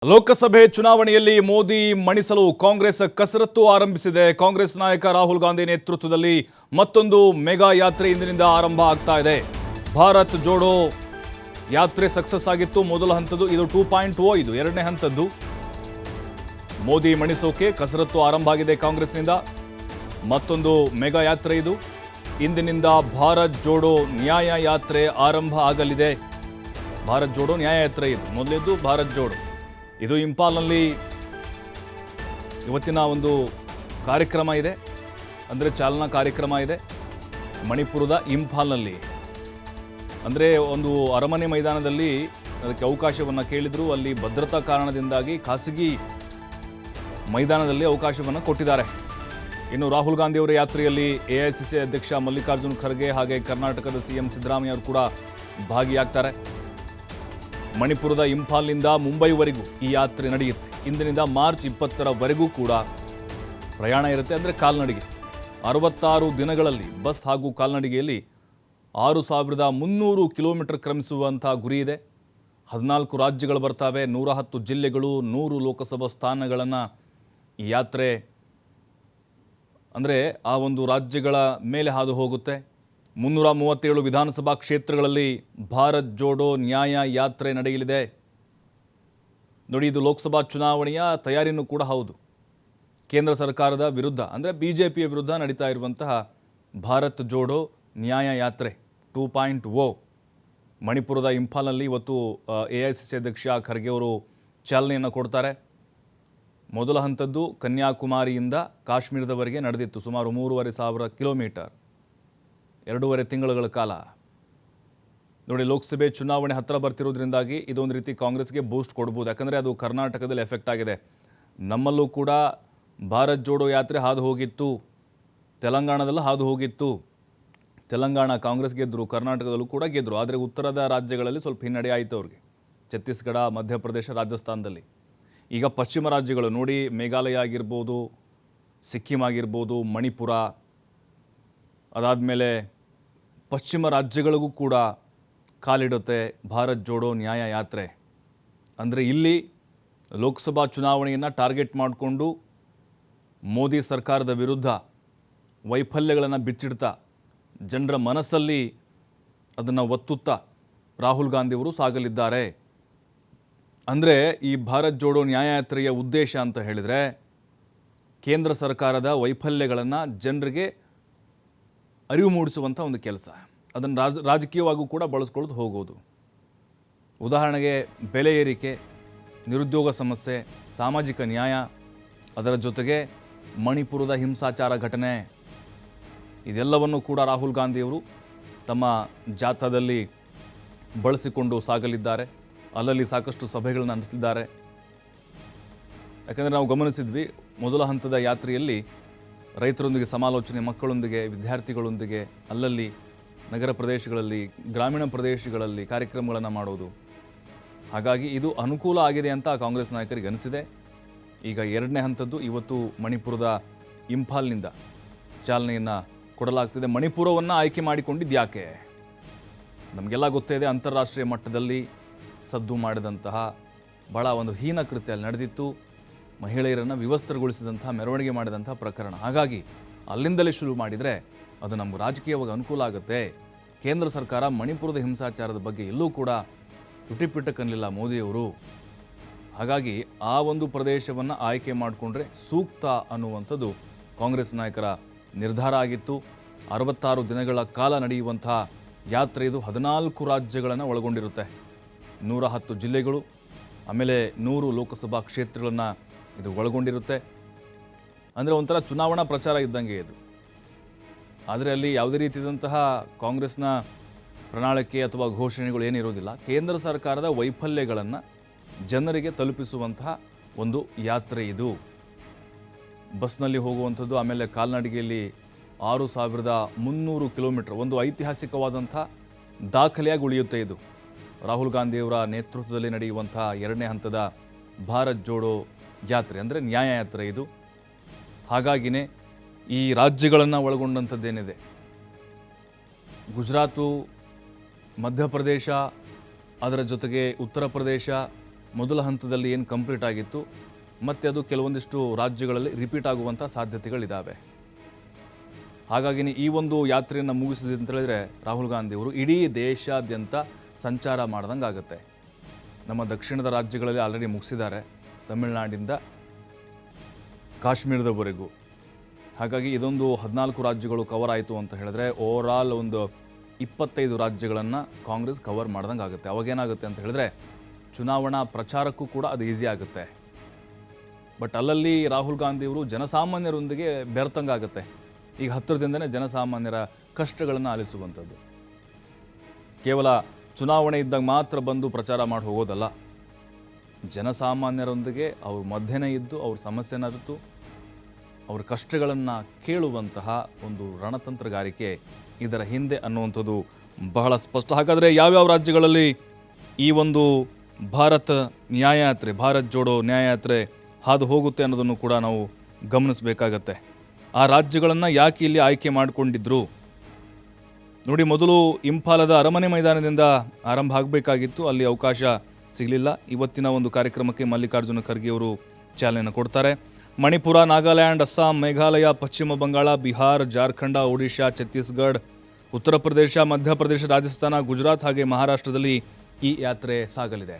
ಲೋಕಸಭೆ ಚುನಾವಣೆಯಲ್ಲಿ ಮೋದಿ ಮಣಿಸಲು ಕಾಂಗ್ರೆಸ್ ಕಸರತ್ತು ಆರಂಭಿಸಿದೆ. ಕಾಂಗ್ರೆಸ್ ನಾಯಕ ರಾಹುಲ್ ಗಾಂಧಿ ನೇತೃತ್ವದಲ್ಲಿ ಮತ್ತೊಂದು ಮೆಗಾ ಯಾತ್ರೆ ಇಂದಿನಿಂದ ಆರಂಭ ಆಗ್ತಾ ಇದೆ. ಭಾರತ್ ಜೋಡೋ ಯಾತ್ರೆ ಸಕ್ಸಸ್ ಆಗಿತ್ತು. ಮೊದಲ ಹಂತದ್ದು ಇದು 2.0, ಇದು ಎರಡನೇ ಹಂತದ್ದು. ಮೋದಿ ಮಣಿಸೋಕೆ ಕಸರತ್ತು ಆರಂಭ ಆಗಿದೆ ಕಾಂಗ್ರೆಸ್ನಿಂದ. ಮತ್ತೊಂದು ಮೆಗಾ ಯಾತ್ರೆ ಇದು. ಇಂದಿನಿಂದ ಭಾರತ್ ಜೋಡೋ ನ್ಯಾಯ ಯಾತ್ರೆ ಆರಂಭ ಆಗಲಿದೆ. ಭಾರತ್ ಜೋಡೋ ನ್ಯಾಯ ಯಾತ್ರೆ ಇದು. ಮೊದಲಿದ್ದು ಭಾರತ್ ಜೋಡೋ. ಇದು ಇಂಪಾಲ್ನಲ್ಲಿ ಇವತ್ತಿನ ಒಂದು ಕಾರ್ಯಕ್ರಮ ಇದೆ, ಅಂದರೆ ಚಾಲನಾ ಕಾರ್ಯಕ್ರಮ ಇದೆ ಮಣಿಪುರದ ಇಂಫಾಲ್ನಲ್ಲಿ. ಅಂದರೆ ಒಂದು ಅರಮನೆ ಮೈದಾನದಲ್ಲಿ ಅದಕ್ಕೆ ಅವಕಾಶವನ್ನು ಕೇಳಿದ್ರು. ಅಲ್ಲಿ ಭದ್ರತಾ ಕಾರಣದಿಂದಾಗಿ ಖಾಸಗಿ ಮೈದಾನದಲ್ಲಿ ಅವಕಾಶವನ್ನು ಕೊಟ್ಟಿದ್ದಾರೆ. ಇನ್ನು ರಾಹುಲ್ ಗಾಂಧಿ ಅವರ ಯಾತ್ರೆಯಲ್ಲಿ ಎಐಸಿಸಿ ಅಧ್ಯಕ್ಷ ಮಲ್ಲಿಕಾರ್ಜುನ್ ಖರ್ಗೆ ಹಾಗೆ ಕರ್ನಾಟಕದ ಸಿಎಂ ಸಿದ್ದರಾಮಯ್ಯ ಅವರು ಕೂಡ ಭಾಗಿಯಾಗ್ತಾರೆ. ಮಣಿಪುರದ ಇಂಫಾಲ್ನಿಂದ ಮುಂಬೈವರೆಗೂ ಈ ಯಾತ್ರೆ ನಡೆಯುತ್ತೆ. ಇಂದಿನಿಂದ ಮಾರ್ಚ್ 20ರವರೆಗೂ ಕೂಡ ಪ್ರಯಾಣ ಇರುತ್ತೆ. ಅಂದರೆ ಕಾಲ್ನಡಿಗೆ 66 ದಿನಗಳಲ್ಲಿ ಬಸ್ ಹಾಗೂ ಕಾಲ್ನಡಿಗೆಯಲ್ಲಿ 6300 ಕಿಲೋಮೀಟರ್ ಕ್ರಮಿಸುವಂಥ ಗುರಿ ಇದೆ. 14 ರಾಜ್ಯಗಳು ಬರ್ತವೆ, 110 ಜಿಲ್ಲೆಗಳು, 100 ಲೋಕಸಭಾ ಸ್ಥಾನಗಳನ್ನು ಈ ಯಾತ್ರೆ ಅಂದರೆ ಆ ಒಂದು ರಾಜ್ಯಗಳ ಮೇಲೆ ಹಾದು ಹೋಗುತ್ತೆ. 337 ವಿಧಾನಸಭಾ ಕ್ಷೇತ್ರಗಳಲ್ಲಿ ಭಾರತ್ ಜೋಡೋ ನ್ಯಾಯ ಯಾತ್ರೆ ನಡೆಯಲಿದೆ. ನೋಡಿ, ಇದು ಲೋಕಸಭಾ ಚುನಾವಣೆಯ ತಯಾರಿನೂ ಕೂಡ ಹೌದು. ಕೇಂದ್ರ ಸರ್ಕಾರದ ವಿರುದ್ಧ ಅಂದರೆ BJPಯ ವಿರುದ್ಧ ನಡೀತಾ ಇರುವಂತಹ ಭಾರತ್ ಜೋಡೋ ನ್ಯಾಯ ಯಾತ್ರೆ 2.0 ಮಣಿಪುರದ ಇಂಫಾಲ್ನಲ್ಲಿ ಇವತ್ತು ಎಐಸಿಸಿ ಅಧ್ಯಕ್ಷ ಖರ್ಗೆ ಅವರು ಚಾಲನೆಯನ್ನು ಕೊಡ್ತಾರೆ. ಮೊದಲ ಹಂತದ್ದು ಕನ್ಯಾಕುಮಾರಿಯಿಂದ ಕಾಶ್ಮೀರದವರೆಗೆ ನಡೆದಿತ್ತು. ಸುಮಾರು 3500 ಕಿಲೋಮೀಟರ್, 2.5 ತಿಂಗಳುಗಳ ಕಾಲ. ನೋಡಿ, ಲೋಕಸಭೆ ಚುನಾವಣೆ ಹತ್ತಿರ ಬರ್ತಿರೋದ್ರಿಂದಾಗಿ ಇದೊಂದು ರೀತಿ ಕಾಂಗ್ರೆಸ್ಗೆ ಬೂಸ್ಟ್ ಕೊಡ್ಬೋದು. ಯಾಕಂದರೆ ಅದು ಕರ್ನಾಟಕದಲ್ಲಿ ಎಫೆಕ್ಟ್ ಆಗಿದೆ. ನಮ್ಮಲ್ಲೂ ಕೂಡ ಭಾರತ್ ಜೋಡೋ ಯಾತ್ರೆ ಹಾದು ಹೋಗಿತ್ತು, ತೆಲಂಗಾಣದಲ್ಲೂ ಹಾದು ಹೋಗಿತ್ತು. ತೆಲಂಗಾಣ ಕಾಂಗ್ರೆಸ್ ಗೆದ್ದರು, ಕರ್ನಾಟಕದಲ್ಲೂ ಕೂಡ ಗೆದ್ದರು. ಆದರೆ ಉತ್ತರದ ರಾಜ್ಯಗಳಲ್ಲಿ ಸ್ವಲ್ಪ ಹಿನ್ನಡೆ ಆಯಿತು ಅವ್ರಿಗೆ, ಛತ್ತೀಸ್ಗಢ, ಮಧ್ಯಪ್ರದೇಶ, ರಾಜಸ್ಥಾನದಲ್ಲಿ. ಈಗ ಪಶ್ಚಿಮ ರಾಜ್ಯಗಳು ನೋಡಿ, ಮೇಘಾಲಯ ಆಗಿರ್ಬೋದು, ಸಿಕ್ಕಿಂ ಆಗಿರ್ಬೋದು, ಮಣಿಪುರ, ಅದಾದಮೇಲೆ ಪಶ್ಚಿಮ ರಾಜ್ಯಗಳಿಗೂ ಕೂಡ ಕಾಲಿಡುತ್ತೆ ಭಾರತ್ ಜೋಡೋ ನ್ಯಾಯ ಯಾತ್ರೆ. ಅಂದರೆ ಇಲ್ಲಿ ಲೋಕಸಭಾ ಚುನಾವಣೆಯನ್ನು ಟಾರ್ಗೆಟ್ ಮಾಡಿಕೊಂಡು ಮೋದಿ ಸರ್ಕಾರದ ವಿರುದ್ಧ ವೈಫಲ್ಯಗಳನ್ನು ಬಿಚ್ಚಿಡ್ತಾ ಜನರ ಮನಸ್ಸಲ್ಲಿ ಅದನ್ನು ಒತ್ತುತ್ತಾ ರಾಹುಲ್ ಗಾಂಧಿಯವರು ಸಾಗಲಿದ್ದಾರೆ. ಅಂದರೆ ಈ ಭಾರತ್ ಜೋಡೋ ನ್ಯಾಯಯಾತ್ರೆಯ ಉದ್ದೇಶ ಅಂತ ಹೇಳಿದರೆ ಕೇಂದ್ರ ಸರ್ಕಾರದ ವೈಫಲ್ಯಗಳನ್ನು ಜನರಿಗೆ ಅರಿವು ಮೂಡಿಸುವಂಥ ಒಂದು ಕೆಲಸ. ಅದನ್ನು ರಾಜಕೀಯವಾಗೂ ಕೂಡ ಬಳಸ್ಕೊಳ್ಳೋದು ಹೋಗೋದು. ಉದಾಹರಣೆಗೆ ಬೆಲೆ ಏರಿಕೆ, ನಿರುದ್ಯೋಗ ಸಮಸ್ಯೆ, ಸಾಮಾಜಿಕ ನ್ಯಾಯ, ಅದರ ಜೊತೆಗೆ ಮಣಿಪುರದ ಹಿಂಸಾಚಾರ ಘಟನೆ, ಇದೆಲ್ಲವನ್ನು ಕೂಡ ರಾಹುಲ್ ಗಾಂಧಿಯವರು ತಮ್ಮ ಜಾಥಾದಲ್ಲಿ ಬಳಸಿಕೊಂಡು ಸಾಗಲಿದ್ದಾರೆ. ಅಲ್ಲಲ್ಲಿ ಸಾಕಷ್ಟು ಸಭೆಗಳನ್ನು ನಡೆಸಲಿದ್ದಾರೆ. ಯಾಕಂದರೆ ನಾವು ಗಮನಿಸಿದ್ವಿ, ಮೊದಲ ಹಂತದ ಯಾತ್ರೆಯಲ್ಲಿ ರೈತರೊಂದಿಗೆ ಸಮಾಲೋಚನೆ, ಮಕ್ಕಳೊಂದಿಗೆ, ವಿದ್ಯಾರ್ಥಿಗಳೊಂದಿಗೆ, ಅಲ್ಲಲ್ಲಿ ನಗರ ಪ್ರದೇಶಗಳಲ್ಲಿ, ಗ್ರಾಮೀಣ ಪ್ರದೇಶಗಳಲ್ಲಿ ಕಾರ್ಯಕ್ರಮಗಳನ್ನು ಮಾಡೋದು. ಹಾಗಾಗಿ ಇದು ಅನುಕೂಲ ಆಗಿದೆ ಅಂತ ಕಾಂಗ್ರೆಸ್ ನಾಯಕರಿಗೆ ಅನಿಸಿದೆ. ಈಗ ಎರಡನೇ ಹಂತದ್ದು ಇವತ್ತು ಮಣಿಪುರದ ಇಂಫಾಲ್ನಿಂದ ಚಾಲನೆಯನ್ನು ಕೊಡಲಾಗ್ತಿದೆ. ಮಣಿಪುರವನ್ನು ಆಯ್ಕೆ ಮಾಡಿಕೊಂಡಿದ್ದು ಯಾಕೆ? ನಮಗೆಲ್ಲ ಗೊತ್ತೇ ಇದೆ, ಅಂತಾರಾಷ್ಟ್ರೀಯ ಮಟ್ಟದಲ್ಲಿ ಸದ್ದು ಮಾಡಿದಂತಹ ಭಾಳ ಒಂದು ಹೀನ ಕೃತ್ಯ ಅಲ್ಲಿ ನಡೆದಿತ್ತು. ಮಹಿಳೆಯರನ್ನು ವಿವಸ್ತ್ರಗೊಳಿಸಿದಂತಹ, ಮೆರವಣಿಗೆ ಮಾಡಿದಂಥ ಪ್ರಕರಣ. ಹಾಗಾಗಿ ಅಲ್ಲಿಂದಲೇ ಶುರು ಮಾಡಿದರೆ ಅದು ನಮ್ಗೆ ರಾಜಕೀಯವಾಗಿ ಅನುಕೂಲ ಆಗುತ್ತೆ. ಕೇಂದ್ರ ಸರ್ಕಾರ ಮಣಿಪುರದ ಹಿಂಸಾಚಾರದ ಬಗ್ಗೆ ಎಲ್ಲೂ ಕೂಡ ತುಟಿಪಿಟ್ಟಕ್ಕನ್ನಲಿಲ್ಲ ಮೋದಿಯವರು. ಹಾಗಾಗಿ ಆ ಒಂದು ಪ್ರದೇಶವನ್ನು ಆಯ್ಕೆ ಮಾಡಿಕೊಂಡ್ರೆ ಸೂಕ್ತ ಅನ್ನುವಂಥದ್ದು ಕಾಂಗ್ರೆಸ್ ನಾಯಕರ ನಿರ್ಧಾರ ಆಗಿತ್ತು. 66 ದಿನಗಳ ಕಾಲ ನಡೆಯುವಂಥ ಯಾತ್ರೆ ಇದು. 14 ರಾಜ್ಯಗಳನ್ನು ಒಳಗೊಂಡಿರುತ್ತೆ, 110 ಜಿಲ್ಲೆಗಳು, ಆಮೇಲೆ 100 ಲೋಕಸಭಾ ಕ್ಷೇತ್ರಗಳನ್ನು ಇದು ಒಳಗೊಂಡಿರುತ್ತೆ. ಅಂದರೆ ಒಂಥರ ಚುನಾವಣಾ ಪ್ರಚಾರ ಇದ್ದಂಗೆ ಇದು. ಆದರೆ ಅಲ್ಲಿ ಯಾವುದೇ ರೀತಿಯಾದಂತಹ ಕಾಂಗ್ರೆಸ್ನ ಪ್ರಣಾಳಿಕೆ ಅಥವಾ ಘೋಷಣೆಗಳು ಏನಿರೋದಿಲ್ಲ. ಕೇಂದ್ರ ಸರ್ಕಾರದ ವೈಫಲ್ಯಗಳನ್ನು ಜನರಿಗೆ ತಲುಪಿಸುವಂತಹ ಒಂದು ಯಾತ್ರೆ ಇದು. ಬಸ್ನಲ್ಲಿ ಹೋಗುವಂಥದ್ದು, ಆಮೇಲೆ ಕಾಲ್ನಡಿಗೆಯಲ್ಲಿ 6300 ಕಿಲೋಮೀಟರ್, ಒಂದು ಐತಿಹಾಸಿಕವಾದಂಥ ದಾಖಲೆಯಾಗಿ ಉಳಿಯುತ್ತೆ ಇದು. ರಾಹುಲ್ ಗಾಂಧಿಯವರ ನೇತೃತ್ವದಲ್ಲಿ ನಡೆಯುವಂಥ ಎರಡನೇ ಹಂತದ ಭಾರತ್ ಜೋಡೋ ಯಾತ್ರೆ ಅಂದರೆ ನ್ಯಾಯ ಯಾತ್ರೆ ಇದು. ಹಾಗಾಗಿನೇ ಈ ರಾಜ್ಯಗಳನ್ನು ಒಳಗೊಂಡಂಥದ್ದೇನಿದೆ, ಗುಜರಾತು, ಮಧ್ಯಪ್ರದೇಶ, ಅದರ ಜೊತೆಗೆ ಉತ್ತರ ಪ್ರದೇಶ, ಮೊದಲ ಹಂತದಲ್ಲಿ ಏನು ಕಂಪ್ಲೀಟ್ ಆಗಿತ್ತು ಮತ್ತು ಅದು ಕೆಲವೊಂದಿಷ್ಟು ರಾಜ್ಯಗಳಲ್ಲಿ ರಿಪೀಟ್ ಆಗುವಂಥ ಸಾಧ್ಯತೆಗಳಿದ್ದಾವೆ. ಹಾಗಾಗಿ ಈ ಒಂದು ಯಾತ್ರೆಯನ್ನು ಮುಗಿಸಿದೆ ಅಂತ ಹೇಳಿದ್ರೆ ರಾಹುಲ್ ಗಾಂಧಿಯವರು ಇಡೀ ದೇಶಾದ್ಯಂತ ಸಂಚಾರ ಮಾಡ್ದಂಗೆ ಆಗುತ್ತೆ. ನಮ್ಮ ದಕ್ಷಿಣದ ರಾಜ್ಯಗಳಲ್ಲಿ ಆಲ್ರೆಡಿ ಮುಗಿಸಿದ್ದಾರೆ, ತಮಿಳುನಾಡಿಂದ ಕಾಶ್ಮೀರದವರೆಗೂ. ಹಾಗಾಗಿ ಇದೊಂದು 14 ರಾಜ್ಯಗಳು ಕವರ್ ಆಯಿತು ಅಂತ ಹೇಳಿದ್ರೆ ಓವರಾಲ್ ಒಂದು 25 ರಾಜ್ಯಗಳನ್ನು ಕಾಂಗ್ರೆಸ್ ಕವರ್ ಮಾಡ್ದಂಗೆ ಆಗುತ್ತೆ. ಅವಾಗೇನಾಗುತ್ತೆ ಅಂತ ಹೇಳಿದ್ರೆ ಚುನಾವಣಾ ಪ್ರಚಾರಕ್ಕೂ ಕೂಡ ಅದು ಈಸಿ ಆಗುತ್ತೆ. ಬಟ್ ಅಲ್ಲಲ್ಲಿ ರಾಹುಲ್ ಗಾಂಧಿಯವರು ಜನಸಾಮಾನ್ಯರೊಂದಿಗೆ ಬೆರೆತಂಗಾಗುತ್ತೆ. ಈಗ ಹತ್ತಿರದಿಂದನೇ ಜನಸಾಮಾನ್ಯರ ಕಷ್ಟಗಳನ್ನು ಆಲಿಸುವಂಥದ್ದು. ಕೇವಲ ಚುನಾವಣೆ ಇದ್ದಾಗ ಮಾತ್ರ ಬಂದು ಪ್ರಚಾರ ಮಾಡಿ ಹೋಗೋದಲ್ಲ, ಜನಸಾಮಾನ್ಯರೊಂದಿಗೆ ಅವ್ರ ಮಧ್ಯೆನೇ ಇದ್ದು ಅವ್ರ ಸಮಸ್ಯೆನ ಅರಿತು ಅವ್ರ ಕಷ್ಟಗಳನ್ನು ಕೇಳುವಂತಹ ಒಂದು ರಣತಂತ್ರಗಾರಿಕೆ ಇದರ ಹಿಂದೆ ಅನ್ನುವಂಥದ್ದು ಬಹಳ ಸ್ಪಷ್ಟ. ಹಾಗಾದರೆ ಯಾವ್ಯಾವ ರಾಜ್ಯಗಳಲ್ಲಿ ಈ ಒಂದು ಭಾರತ್ ಜೋಡೋ ನ್ಯಾಯಯಾತ್ರೆ ಹಾದು ಹೋಗುತ್ತೆ ಅನ್ನೋದನ್ನು ಕೂಡ ನಾವು ಗಮನಿಸಬೇಕಾಗತ್ತೆ. ಆ ರಾಜ್ಯಗಳನ್ನು ಯಾಕೆ ಇಲ್ಲಿ ಆಯ್ಕೆ ಮಾಡಿಕೊಂಡಿದ್ರು ನೋಡಿ. ಮೊದಲು ಇಂಫಾಲದ ಅರಮನೆ ಮೈದಾನದಿಂದ ಆರಂಭ ಆಗಬೇಕಾಗಿತ್ತು, ಅಲ್ಲಿ ಅವಕಾಶ ಸಿಗಲಿಲ್ಲ. ಇವತ್ತಿನ ಒಂದು ಕಾರ್ಯಕ್ರಮಕ್ಕೆ ಮಲ್ಲಿಕಾರ್ಜುನ ಖರ್ಗೆ ಅವರು ಚಾಲನೆ ಕೊಡ್ತಾರೆ. ಮಣಿಪುರ, ನಾಗಾಲ್ಯಾಂಡ್, ಅಸ್ಸಾಂ, ಮೇಘಾಲಯ, ಪಶ್ಚಿಮ ಬಂಗಾಳ, ಬಿಹಾರ್, ಜಾರ್ಖಂಡ, ಒಡಿಶಾ, ಛತ್ತೀಸ್ಗಢ, ಉತ್ತರ ಪ್ರದೇಶ, ಮಧ್ಯಪ್ರದೇಶ, ರಾಜಸ್ಥಾನ, ಗುಜರಾತ್ ಹಾಗೆ ಮಹಾರಾಷ್ಟ್ರದಲ್ಲಿ ಈ ಯಾತ್ರೆ ಸಾಗಲಿದೆ.